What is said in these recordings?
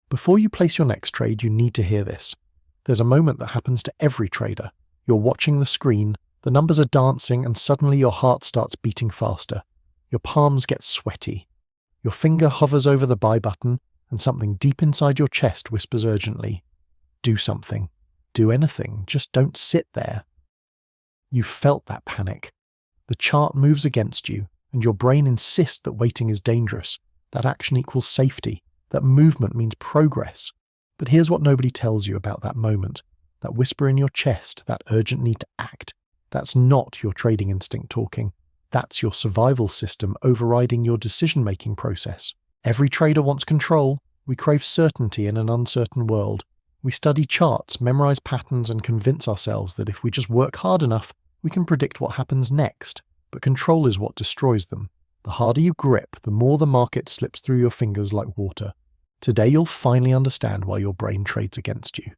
Before you place your next trade, you need to hear this. There's a moment that happens to every trader. You're watching the screen, the numbers are dancing, and suddenly your heart starts beating faster. Your palms get sweaty. Your finger hovers over the buy button, and something deep inside your chest whispers urgently, "Do something. Do anything. Just don't sit there." You felt that panic. The chart moves against you, and your brain insists that waiting is dangerous, that action equals safety, that movement means progress. But here's what nobody tells you about that moment, that whisper in your chest, that urgent need to act. That's not your trading instinct talking. That's your survival system overriding your decision-making process. Every trader wants control. We crave certainty in an uncertain world. We study charts, memorize patterns, and convince ourselves that if we just work hard enough, we can predict what happens next. But control is what destroys them. The harder you grip, the more the market slips through your fingers like water. Today you'll finally understand why your brain trades against you.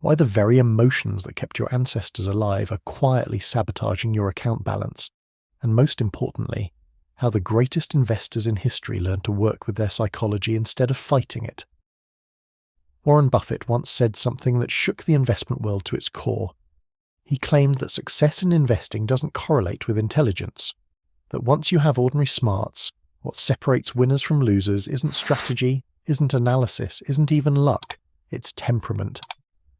Why the very emotions that kept your ancestors alive are quietly sabotaging your account balance. And most importantly, how the greatest investors in history learned to work with their psychology instead of fighting it. Warren Buffett once said something that shook the investment world to its core. He claimed that success in investing doesn't correlate with intelligence, that once you have ordinary smarts, what separates winners from losers isn't strategy, isn't analysis, isn't even luck, it's temperament.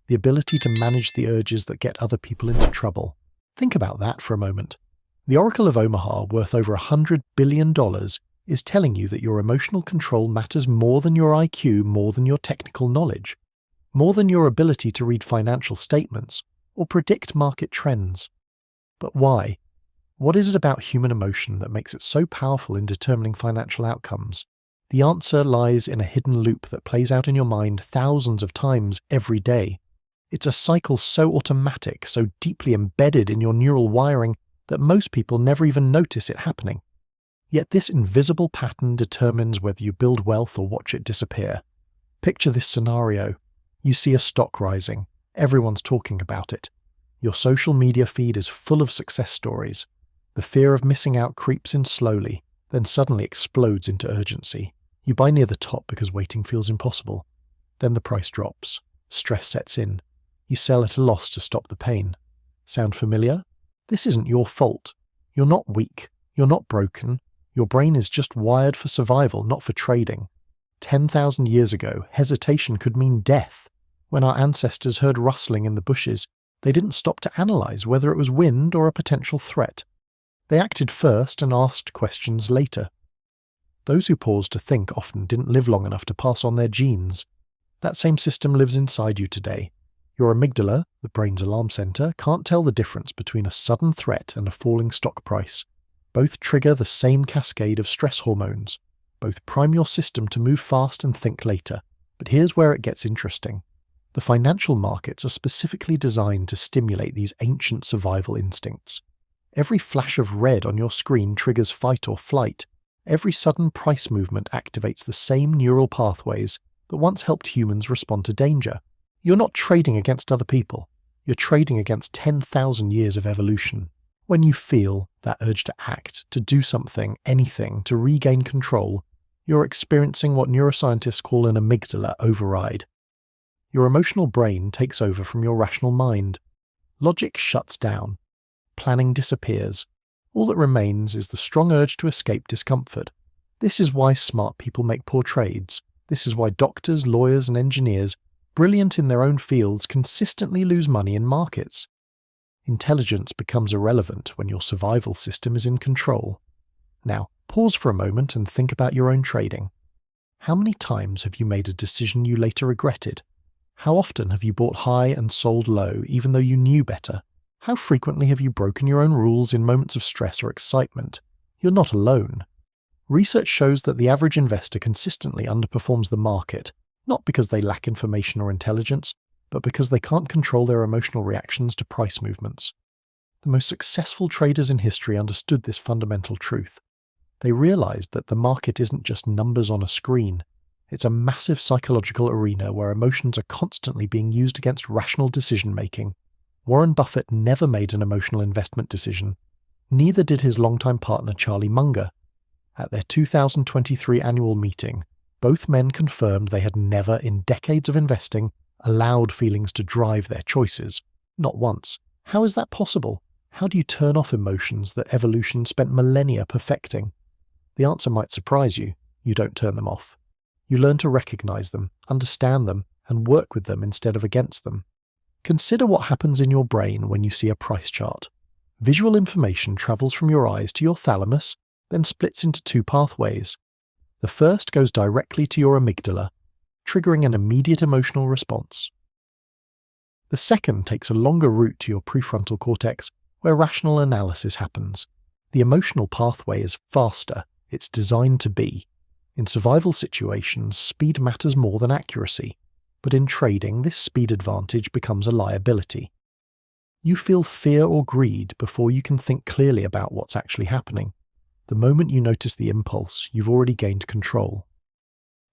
The ability to manage the urges that get other people into trouble. Think about that for a moment. The Oracle of Omaha, worth over $100 billion, is telling you that your emotional control matters more than your IQ, more than your technical knowledge, more than your ability to read financial statements or predict market trends. But why? What is it about human emotion that makes it so powerful in determining financial outcomes? The answer lies in a hidden loop that plays out in your mind thousands of times every day. It's a cycle so automatic, so deeply embedded in your neural wiring that most people never even notice it happening. Yet this invisible pattern determines whether you build wealth or watch it disappear. Picture this scenario. You see a stock rising. Everyone's talking about it. Your social media feed is full of success stories. The fear of missing out creeps in slowly, then suddenly explodes into urgency. You buy near the top because waiting feels impossible. Then the price drops. Stress sets in. You sell at a loss to stop the pain. Sound familiar? This isn't your fault. You're not weak. You're not broken. Your brain is just wired for survival, not for trading. 10,000 years ago, hesitation could mean death. When our ancestors heard rustling in the bushes, they didn't stop to analyze whether it was wind or a potential threat. They acted first and asked questions later. Those who paused to think often didn't live long enough to pass on their genes. That same system lives inside you today. Your amygdala, the brain's alarm center, can't tell the difference between a sudden threat and a falling stock price. Both trigger the same cascade of stress hormones. Both prime your system to move fast and think later. But here's where it gets interesting. The financial markets are specifically designed to stimulate these ancient survival instincts. Every flash of red on your screen triggers fight or flight. Every sudden price movement activates the same neural pathways that once helped humans respond to danger. You're not trading against other people. You're trading against 10,000 years of evolution. When you feel that urge to act, to do something, anything, to regain control, you're experiencing what neuroscientists call an amygdala override. Your emotional brain takes over from your rational mind. Logic shuts down. Planning disappears. All that remains is the strong urge to escape discomfort. This is why smart people make poor trades. This is why doctors, lawyers, and engineers, brilliant in their own fields, consistently lose money in markets. Intelligence becomes irrelevant when your survival system is in control. Now, pause for a moment and think about your own trading. How many times have you made a decision you later regretted? How often have you bought high and sold low even though you knew better? How frequently have you broken your own rules in moments of stress or excitement? You're not alone. Research shows that the average investor consistently underperforms the market, not because they lack information or intelligence, but because they can't control their emotional reactions to price movements. The most successful traders in history understood this fundamental truth. They realized that the market isn't just numbers on a screen. It's a massive psychological arena where emotions are constantly being used against rational decision-making. Warren Buffett never made an emotional investment decision. Neither did his longtime partner Charlie Munger. At their 2023 annual meeting, Both men confirmed they had never, in decades of investing, allowed feelings to drive their choices. Not once. How is that possible? How do you turn off emotions that evolution spent millennia perfecting? The answer might surprise you. You don't turn them off. You learn to recognize them, understand them, and work with them instead of against them. Consider what happens in your brain when you see a price chart. Visual information travels from your eyes to your thalamus, then splits into two pathways. The first goes directly to your amygdala, triggering an immediate emotional response. The second takes a longer route to your prefrontal cortex, where rational analysis happens. The emotional pathway is faster. It's designed to be. In survival situations, speed matters more than accuracy. But in trading, this speed advantage becomes a liability. You feel fear or greed before you can think clearly about what's actually happening. The moment you notice the impulse, you've already gained control.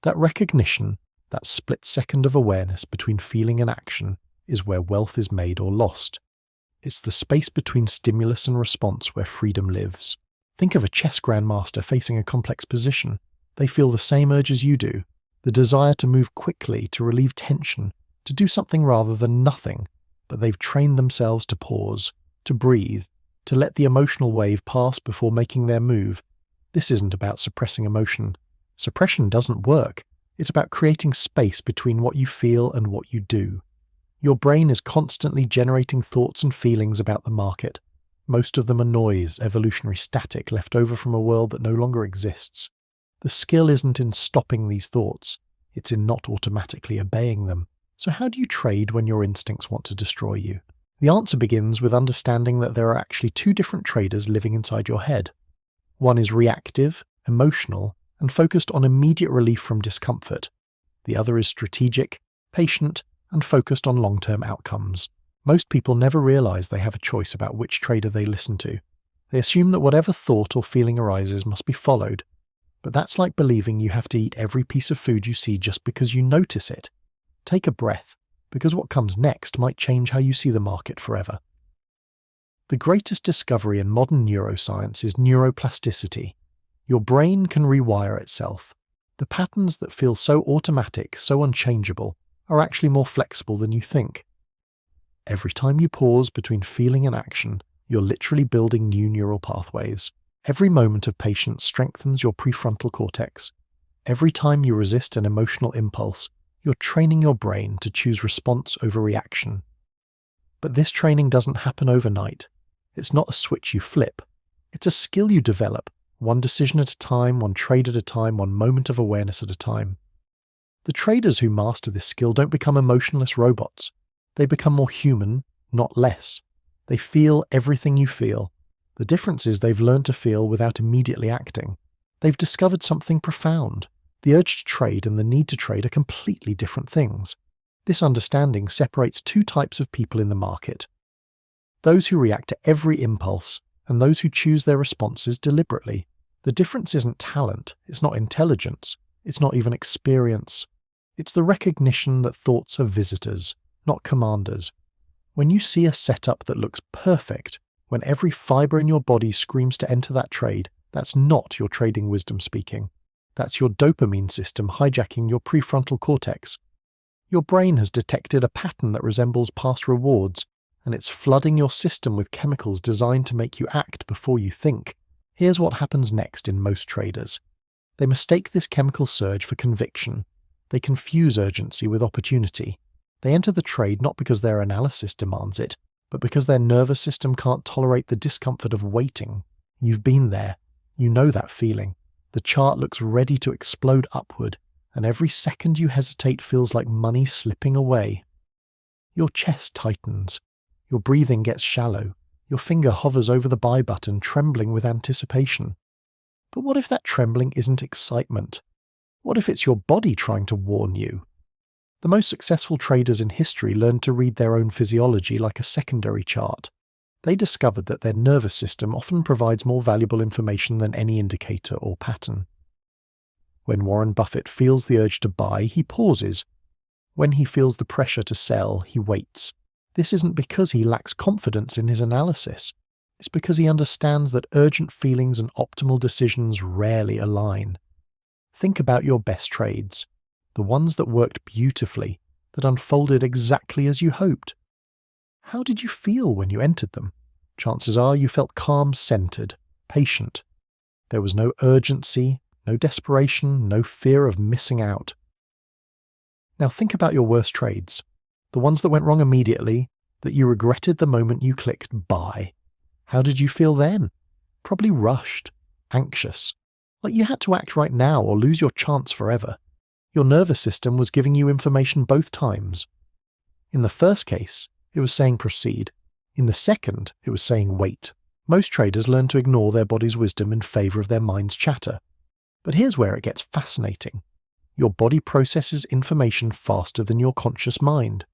That recognition, that split second of awareness between feeling and action, is where wealth is made or lost. It's the space between stimulus and response where freedom lives. Think of a chess grandmaster facing a complex position. They feel the same urge as you do, the desire to move quickly, to relieve tension, to do something rather than nothing, but they've trained themselves to pause, to breathe, to let the emotional wave pass before making their move. This isn't about suppressing emotion. Suppression doesn't work. It's about creating space between what you feel and what you do. Your brain is constantly generating thoughts and feelings about the market. Most of them are noise, evolutionary static left over from a world that no longer exists. The skill isn't in stopping these thoughts. It's in not automatically obeying them. So how do you trade when your instincts want to destroy you? The answer begins with understanding that there are actually two different traders living inside your head. One is reactive, emotional, and focused on immediate relief from discomfort. The other is strategic, patient, and focused on long-term outcomes. Most people never realize they have a choice about which trader they listen to. They assume that whatever thought or feeling arises must be followed. But that's like believing you have to eat every piece of food you see just because you notice it. Take a breath, because what comes next might change how you see the market forever. The greatest discovery in modern neuroscience is neuroplasticity. Your brain can rewire itself. The patterns that feel so automatic, so unchangeable, are actually more flexible than you think. Every time you pause between feeling and action, you're literally building new neural pathways. Every moment of patience strengthens your prefrontal cortex. Every time you resist an emotional impulse, you're training your brain to choose response over reaction. But this training doesn't happen overnight. It's not a switch you flip. It's a skill you develop, one decision at a time, one trade at a time, one moment of awareness at a time. The traders who master this skill don't become emotionless robots. They become more human, not less. They feel everything you feel. The difference is they've learned to feel without immediately acting. They've discovered something profound. The urge to trade and the need to trade are completely different things. This understanding separates two types of people in the market. Those who react to every impulse and those who choose their responses deliberately. The difference isn't talent, it's not intelligence, it's not even experience. It's the recognition that thoughts are visitors, not commanders. When you see a setup that looks perfect, when every fiber in your body screams to enter that trade, that's not your trading wisdom speaking. That's your dopamine system hijacking your prefrontal cortex. Your brain has detected a pattern that resembles past rewards, and it's flooding your system with chemicals designed to make you act before you think. Here's what happens next in most traders. They mistake this chemical surge for conviction. They confuse urgency with opportunity. They enter the trade not because their analysis demands it, but because their nervous system can't tolerate the discomfort of waiting. You've been there. You know that feeling. The chart looks ready to explode upward, and every second you hesitate feels like money slipping away. Your chest tightens. Your breathing gets shallow. Your finger hovers over the buy button, trembling with anticipation. But what if that trembling isn't excitement? What if it's your body trying to warn you? The most successful traders in history learned to read their own physiology like a secondary chart. They discovered that their nervous system often provides more valuable information than any indicator or pattern. When Warren Buffett feels the urge to buy, he pauses. When he feels the pressure to sell, he waits. This isn't because he lacks confidence in his analysis. It's because he understands that urgent feelings and optimal decisions rarely align. Think about your best trades, the ones that worked beautifully, that unfolded exactly as you hoped. How did you feel when you entered them? Chances are you felt calm, centered, patient. There was no urgency, no desperation, no fear of missing out. Now think about your worst trades, the ones that went wrong immediately, that you regretted the moment you clicked buy. How did you feel then? Probably rushed, anxious, like you had to act right now or lose your chance forever. Your nervous system was giving you information both times. In the first case, it was saying proceed. In the second, it was saying wait. Most traders learn to ignore their body's wisdom in favor of their mind's chatter. But here's where it gets fascinating. Your body processes information faster than your conscious mind.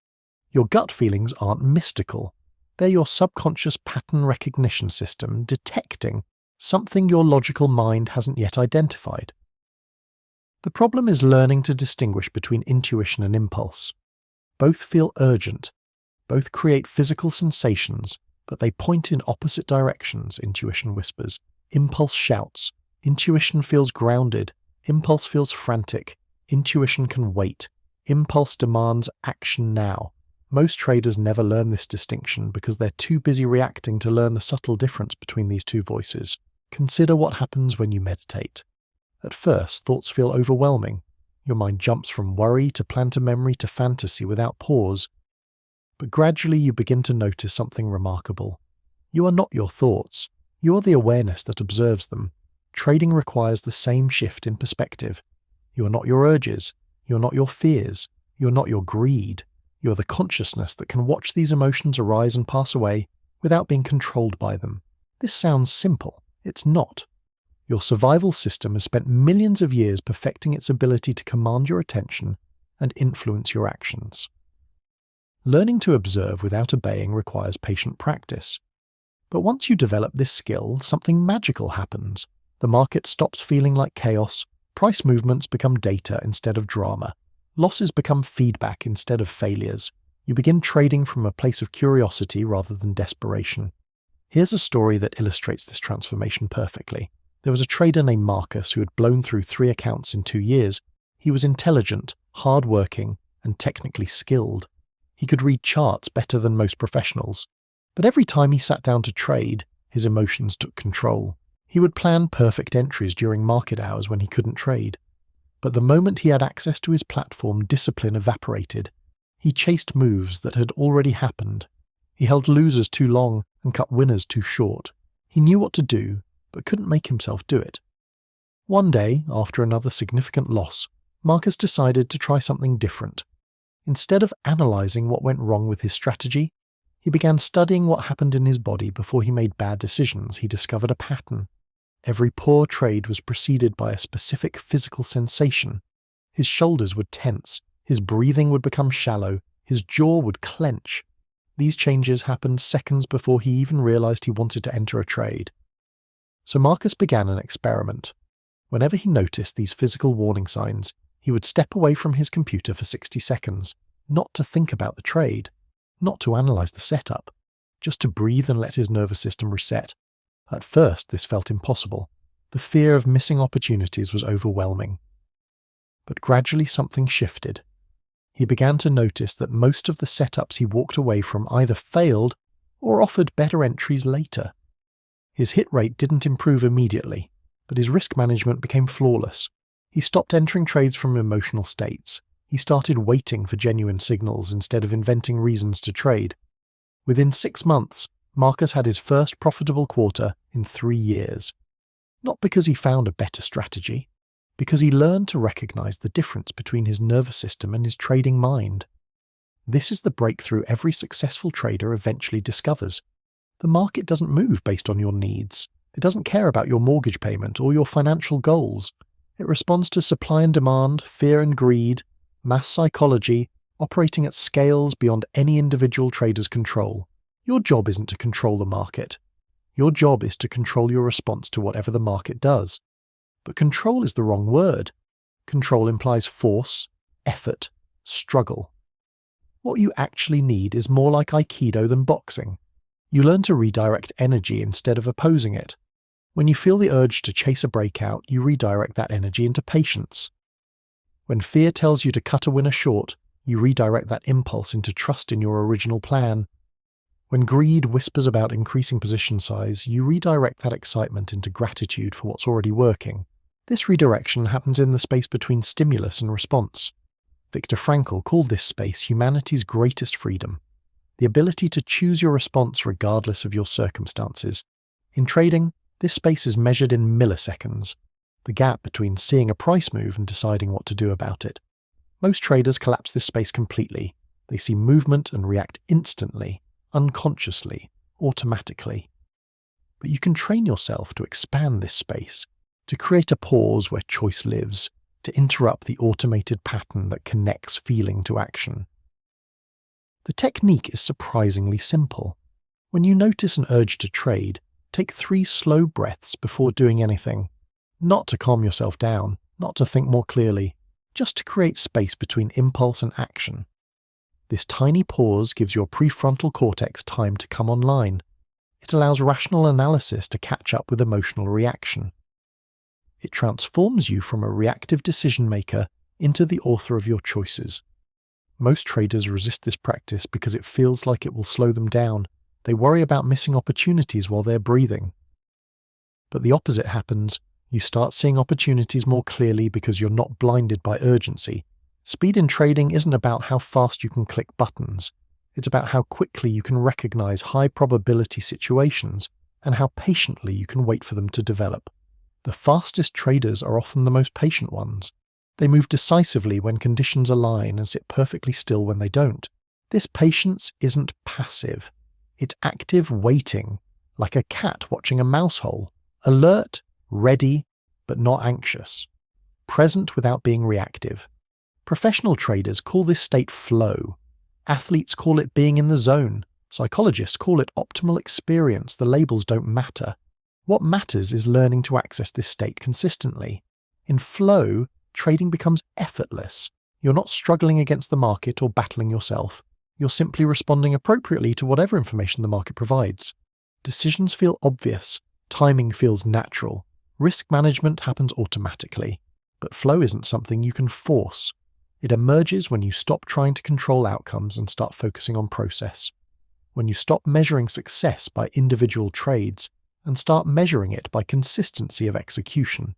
Your gut feelings aren't mystical. They're your subconscious pattern recognition system detecting something your logical mind hasn't yet identified. The problem is learning to distinguish between intuition and impulse. Both feel urgent. Both create physical sensations, but they point in opposite directions, intuition whispers. Impulse shouts. Intuition feels grounded. Impulse feels frantic. Intuition can wait. Impulse demands action now. Most traders never learn this distinction because they're too busy reacting to learn the subtle difference between these two voices. Consider what happens when you meditate. At first, thoughts feel overwhelming. Your mind jumps from worry to plan to memory to fantasy without pause. But gradually you begin to notice something remarkable. You are not your thoughts. You are the awareness that observes them. Trading requires the same shift in perspective. You are not your urges. You are not your fears. You are not your greed. You are the consciousness that can watch these emotions arise and pass away without being controlled by them. This sounds simple. It's not. Your survival system has spent millions of years perfecting its ability to command your attention and influence your actions. Learning to observe without obeying requires patient practice. But once you develop this skill, something magical happens. The market stops feeling like chaos. Price movements become data instead of drama. Losses become feedback instead of failures. You begin trading from a place of curiosity rather than desperation. Here's a story that illustrates this transformation perfectly. There was a trader named Marcus who had blown through 3 accounts in 2 years. He was intelligent, hard-working, and technically skilled. He could read charts better than most professionals. But every time he sat down to trade, his emotions took control. He would plan perfect entries during market hours when he couldn't trade. But the moment he had access to his platform, discipline evaporated. He chased moves that had already happened. He held losers too long and cut winners too short. He knew what to do, but couldn't make himself do it. One day, after another significant loss, Marcus decided to try something different. Instead of analyzing what went wrong with his strategy, he began studying what happened in his body before he made bad decisions. He discovered a pattern. Every poor trade was preceded by a specific physical sensation. His shoulders would tense, his breathing would become shallow, his jaw would clench. These changes happened seconds before he even realized he wanted to enter a trade. So Marcus began an experiment. Whenever he noticed these physical warning signs, he would step away from his computer for 60 seconds, not to think about the trade, not to analyze the setup, just to breathe and let his nervous system reset. At first, this felt impossible. The fear of missing opportunities was overwhelming. But gradually something shifted. He began to notice that most of the setups he walked away from either failed or offered better entries later. His hit rate didn't improve immediately, but his risk management became flawless. He stopped entering trades from emotional states. He started waiting for genuine signals instead of inventing reasons to trade. Within 6 months, Marcus had his first profitable quarter in 3 years. Not because he found a better strategy, because he learned to recognize the difference between his nervous system and his trading mind. This is the breakthrough every successful trader eventually discovers. The market doesn't move based on your needs. It doesn't care about your mortgage payment or your financial goals. It responds to supply and demand, fear and greed, mass psychology, operating at scales beyond any individual trader's control. Your job isn't to control the market. Your job is to control your response to whatever the market does. But control is the wrong word. Control implies force, effort, struggle. What you actually need is more like Aikido than boxing. You learn to redirect energy instead of opposing it. When you feel the urge to chase a breakout, you redirect that energy into patience. When fear tells you to cut a winner short, you redirect that impulse into trust in your original plan. When greed whispers about increasing position size, you redirect that excitement into gratitude for what's already working. This redirection happens in the space between stimulus and response. Viktor Frankl called this space humanity's greatest freedom, the ability to choose your response regardless of your circumstances. In trading, this space is measured in milliseconds, the gap between seeing a price move and deciding what to do about it. Most traders collapse this space completely. They see movement and react instantly, unconsciously, automatically. But you can train yourself to expand this space, to create a pause where choice lives, to interrupt the automated pattern that connects feeling to action. The technique is surprisingly simple. When you notice an urge to trade, take 3 slow breaths before doing anything. Not to calm yourself down, not to think more clearly, just to create space between impulse and action. This tiny pause gives your prefrontal cortex time to come online. It allows rational analysis to catch up with emotional reaction. It transforms you from a reactive decision maker into the author of your choices. Most traders resist this practice because it feels like it will slow them down. They worry about missing opportunities while they're breathing. But the opposite happens. You start seeing opportunities more clearly because you're not blinded by urgency. Speed in trading isn't about how fast you can click buttons. It's about how quickly you can recognize high-probability situations and how patiently you can wait for them to develop. The fastest traders are often the most patient ones. They move decisively when conditions align and sit perfectly still when they don't. This patience isn't passive. It's active waiting, like a cat watching a mouse hole. Alert, ready, but not anxious. Present without being reactive. Professional traders call this state flow. Athletes call it being in the zone. Psychologists call it optimal experience. The labels don't matter. What matters is learning to access this state consistently. In flow, trading becomes effortless. You're not struggling against the market or battling yourself. You're simply responding appropriately to whatever information the market provides. Decisions feel obvious. Timing feels natural. Risk management happens automatically. But flow isn't something you can force. It emerges when you stop trying to control outcomes and start focusing on process. When you stop measuring success by individual trades and start measuring it by consistency of execution.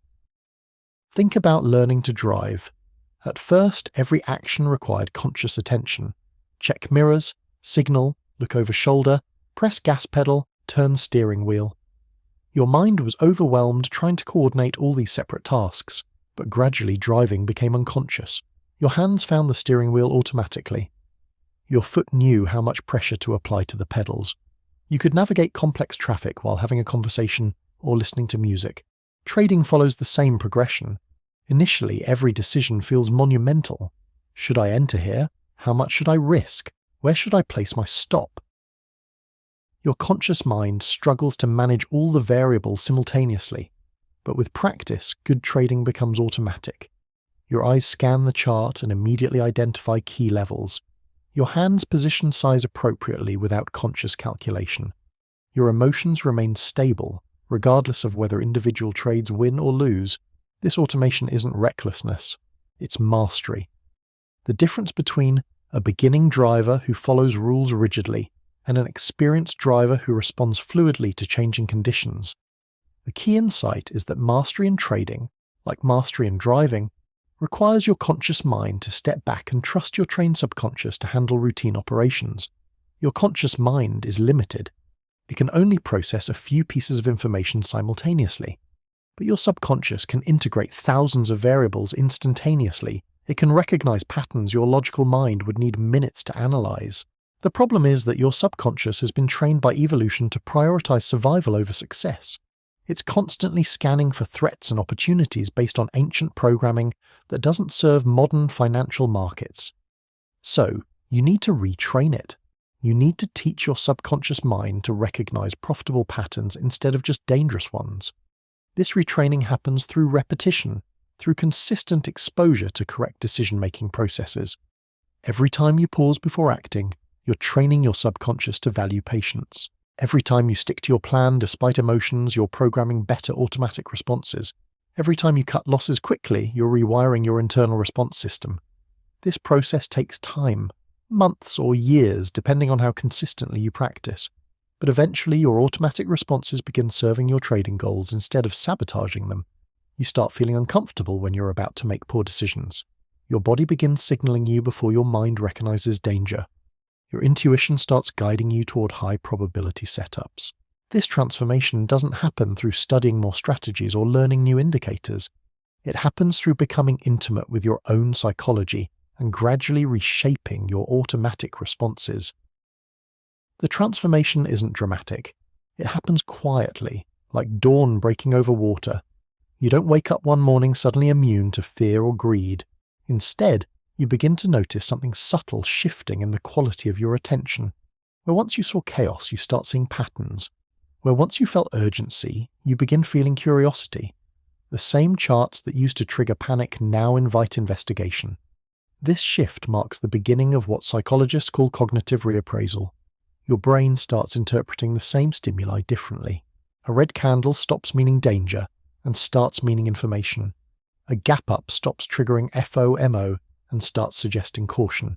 Think about learning to drive. At first, every action required conscious attention. Check mirrors, signal, look over shoulder, press gas pedal, turn steering wheel. Your mind was overwhelmed trying to coordinate all these separate tasks, but gradually driving became unconscious. Your hands found the steering wheel automatically. Your foot knew how much pressure to apply to the pedals. You could navigate complex traffic while having a conversation or listening to music. Trading follows the same progression. Initially, every decision feels monumental. Should I enter here? How much should I risk? Where should I place my stop? Your conscious mind struggles to manage all the variables simultaneously, but with practice, good trading becomes automatic. Your eyes scan the chart and immediately identify key levels. Your hands position size appropriately without conscious calculation. Your emotions remain stable, regardless of whether individual trades win or lose. This automation isn't recklessness, it's mastery. The difference between a beginning driver who follows rules rigidly and an experienced driver who responds fluidly to changing conditions. The key insight is that mastery in trading, like mastery in driving, requires your conscious mind to step back and trust your trained subconscious to handle routine operations. Your conscious mind is limited. It can only process a few pieces of information simultaneously. But your subconscious can integrate thousands of variables instantaneously. It can recognize patterns your logical mind would need minutes to analyze. The problem is that your subconscious has been trained by evolution to prioritize survival over success. It's constantly scanning for threats and opportunities based on ancient programming that doesn't serve modern financial markets. So, you need to retrain it. You need to teach your subconscious mind to recognize profitable patterns instead of just dangerous ones. This retraining happens through repetition, through consistent exposure to correct decision-making processes. Every time you pause before acting, you're training your subconscious to value patience. Every time you stick to your plan despite emotions, you're programming better automatic responses. Every time you cut losses quickly, you're rewiring your internal response system. This process takes time, months or years, depending on how consistently you practice. But eventually your automatic responses begin serving your trading goals instead of sabotaging them. You start feeling uncomfortable when you're about to make poor decisions. Your body begins signaling you before your mind recognizes danger. Your intuition starts guiding you toward high probability setups. This transformation doesn't happen through studying more strategies or learning new indicators. It happens through becoming intimate with your own psychology and gradually reshaping your automatic responses. The transformation isn't dramatic. It happens quietly, like dawn breaking over water. You don't wake up one morning suddenly immune to fear or greed. Instead, you begin to notice something subtle shifting in the quality of your attention. Where once you saw chaos, you start seeing patterns. Where once you felt urgency, you begin feeling curiosity. The same charts that used to trigger panic now invite investigation. This shift marks the beginning of what psychologists call cognitive reappraisal. Your brain starts interpreting the same stimuli differently. A red candle stops meaning danger and starts meaning information. A gap up stops triggering FOMO and starts suggesting caution.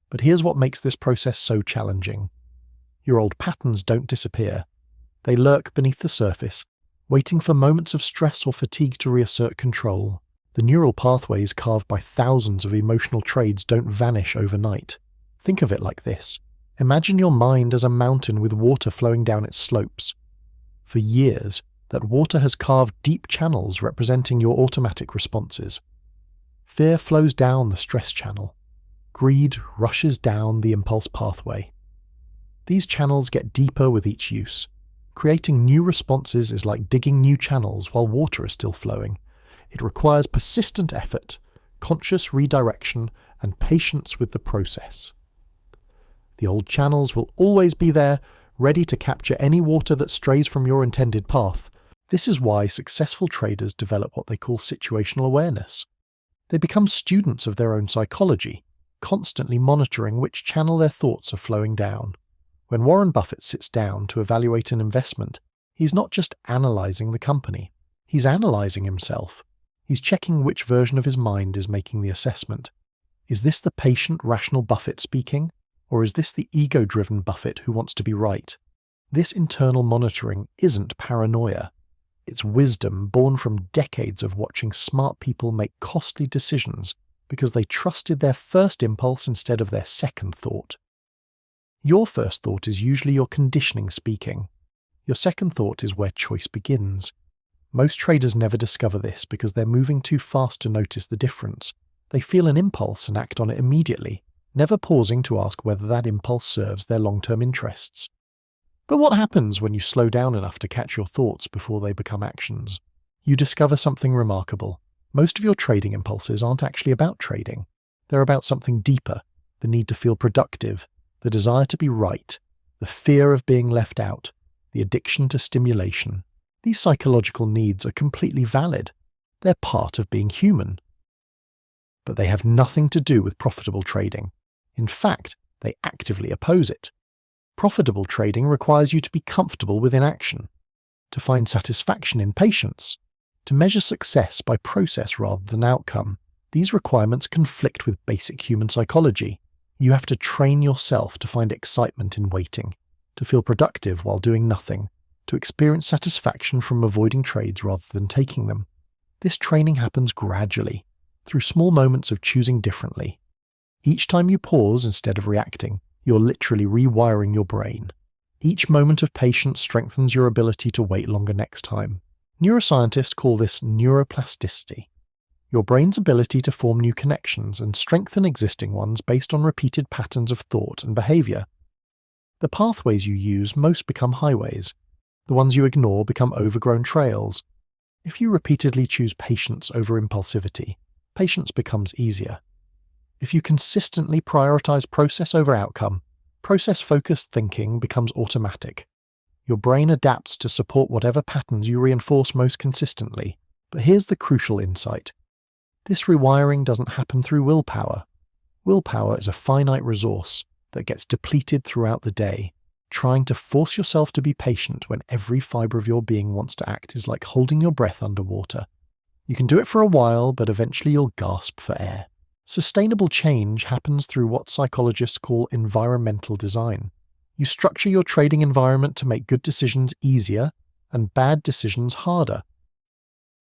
But here's what makes this process so challenging. Your old patterns don't disappear. They lurk beneath the surface, waiting for moments of stress or fatigue to reassert control. The neural pathways carved by thousands of emotional trades don't vanish overnight. Think of it like this. Imagine your mind as a mountain with water flowing down its slopes. For years, that water has carved deep channels representing your automatic responses. Fear flows down the stress channel. Greed rushes down the impulse pathway. These channels get deeper with each use. Creating new responses is like digging new channels while water is still flowing. It requires persistent effort, conscious redirection, and patience with the process. The old channels will always be there, ready to capture any water that strays from your intended path. This is why successful traders develop what they call situational awareness. They become students of their own psychology, constantly monitoring which channel their thoughts are flowing down. When Warren Buffett sits down to evaluate an investment, he's not just analyzing the company. He's analyzing himself. He's checking which version of his mind is making the assessment. Is this the patient, rational Buffett speaking? Or is this the ego-driven Buffett who wants to be right? This internal monitoring isn't paranoia. It's wisdom born from decades of watching smart people make costly decisions because they trusted their first impulse instead of their second thought. Your first thought is usually your conditioning speaking. Your second thought is where choice begins. Most traders never discover this because they're moving too fast to notice the difference. They feel an impulse and act on it immediately, never pausing to ask whether that impulse serves their long-term interests. But what happens when you slow down enough to catch your thoughts before they become actions? You discover something remarkable. Most of your trading impulses aren't actually about trading. They're about something deeper, the need to feel productive, the desire to be right, the fear of being left out, the addiction to stimulation. These psychological needs are completely valid. They're part of being human. But they have nothing to do with profitable trading. In fact, they actively oppose it. Profitable trading requires you to be comfortable with inaction, to find satisfaction in patience, to measure success by process rather than outcome. These requirements conflict with basic human psychology. You have to train yourself to find excitement in waiting, to feel productive while doing nothing, to experience satisfaction from avoiding trades rather than taking them. This training happens gradually, through small moments of choosing differently. Each time you pause instead of reacting, you're literally rewiring your brain. Each moment of patience strengthens your ability to wait longer next time. Neuroscientists call this neuroplasticity. Your brain's ability to form new connections and strengthen existing ones based on repeated patterns of thought and behavior. The pathways you use most become highways. The ones you ignore become overgrown trails. If you repeatedly choose patience over impulsivity, patience becomes easier. If you consistently prioritize process over outcome, process-focused thinking becomes automatic. Your brain adapts to support whatever patterns you reinforce most consistently. But here's the crucial insight. This rewiring doesn't happen through willpower. Willpower is a finite resource that gets depleted throughout the day. Trying to force yourself to be patient when every fiber of your being wants to act is like holding your breath underwater. You can do it for a while, but eventually you'll gasp for air. Sustainable change happens through what psychologists call environmental design. You structure your trading environment to make good decisions easier and bad decisions harder.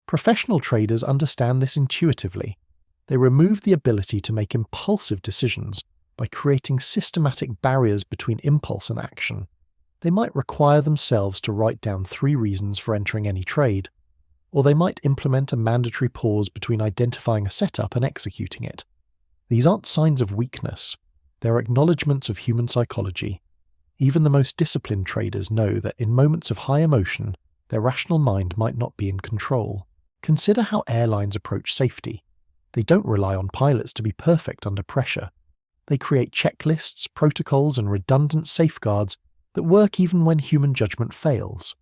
Professional traders understand this intuitively. They remove the ability to make impulsive decisions by creating systematic barriers between impulse and action. They might require themselves to write down 3 reasons for entering any trade, or they might implement a mandatory pause between identifying a setup and executing it. These aren't signs of weakness, they're acknowledgements of human psychology. Even the most disciplined traders know that in moments of high emotion, their rational mind might not be in control. Consider how airlines approach safety. They don't rely on pilots to be perfect under pressure. They create checklists, protocols, and redundant safeguards that work even when human judgment fails.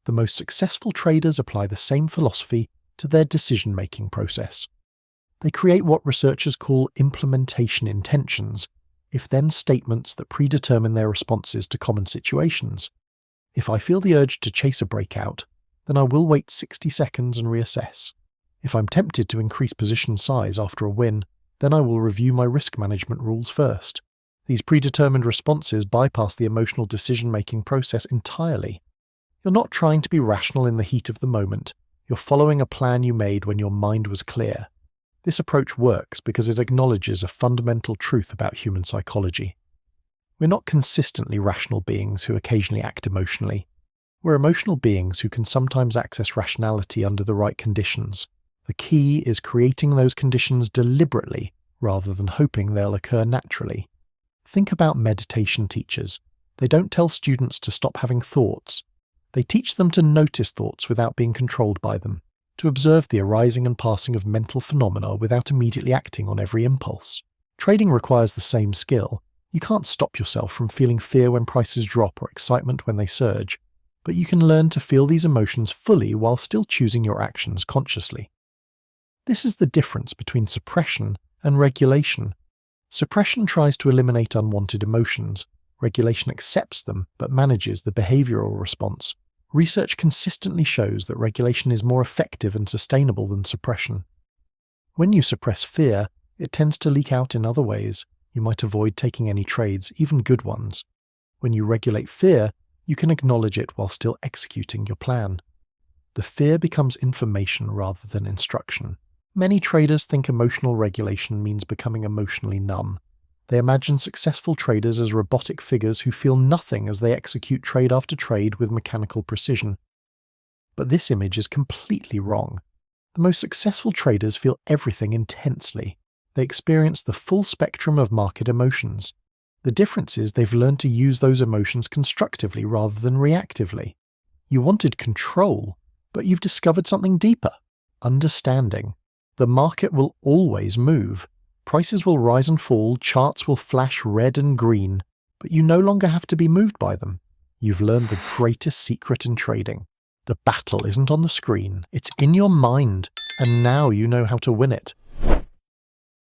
The most successful traders apply the same philosophy to their decision-making process. They create what researchers call implementation intentions, if-then statements that predetermine their responses to common situations. If I feel the urge to chase a breakout, then I will wait 60 seconds and reassess. If I'm tempted to increase position size after a win, then I will review my risk management rules first. These predetermined responses bypass the emotional decision-making process entirely. You're not trying to be rational in the heat of the moment. You're following a plan you made when your mind was clear. This approach works because it acknowledges a fundamental truth about human psychology. We're not consistently rational beings who occasionally act emotionally. We're emotional beings who can sometimes access rationality under the right conditions. The key is creating those conditions deliberately rather than hoping they'll occur naturally. Think about meditation teachers. They don't tell students to stop having thoughts. They teach them to notice thoughts without being controlled by them, to observe the arising and passing of mental phenomena without immediately acting on every impulse. Trading requires the same skill. You can't stop yourself from feeling fear when prices drop or excitement when they surge, but you can learn to feel these emotions fully while still choosing your actions consciously. This is the difference between suppression and regulation. Suppression tries to eliminate unwanted emotions. Regulation accepts them but manages the behavioral response. Research consistently shows that regulation is more effective and sustainable than suppression. When you suppress fear, it tends to leak out in other ways. You might avoid taking any trades, even good ones. When you regulate fear, you can acknowledge it while still executing your plan. The fear becomes information rather than instruction. Many traders think emotional regulation means becoming emotionally numb. They imagine successful traders as robotic figures who feel nothing as they execute trade after trade with mechanical precision. But this image is completely wrong. The most successful traders feel everything intensely. They experience the full spectrum of market emotions. The difference is they've learned to use those emotions constructively rather than reactively. You wanted control, but you've discovered something deeper: understanding. The market will always move. Prices will rise and fall, charts will flash red and green, but you no longer have to be moved by them. You've learned the greatest secret in trading. The battle isn't on the screen, it's in your mind, and now you know how to win it.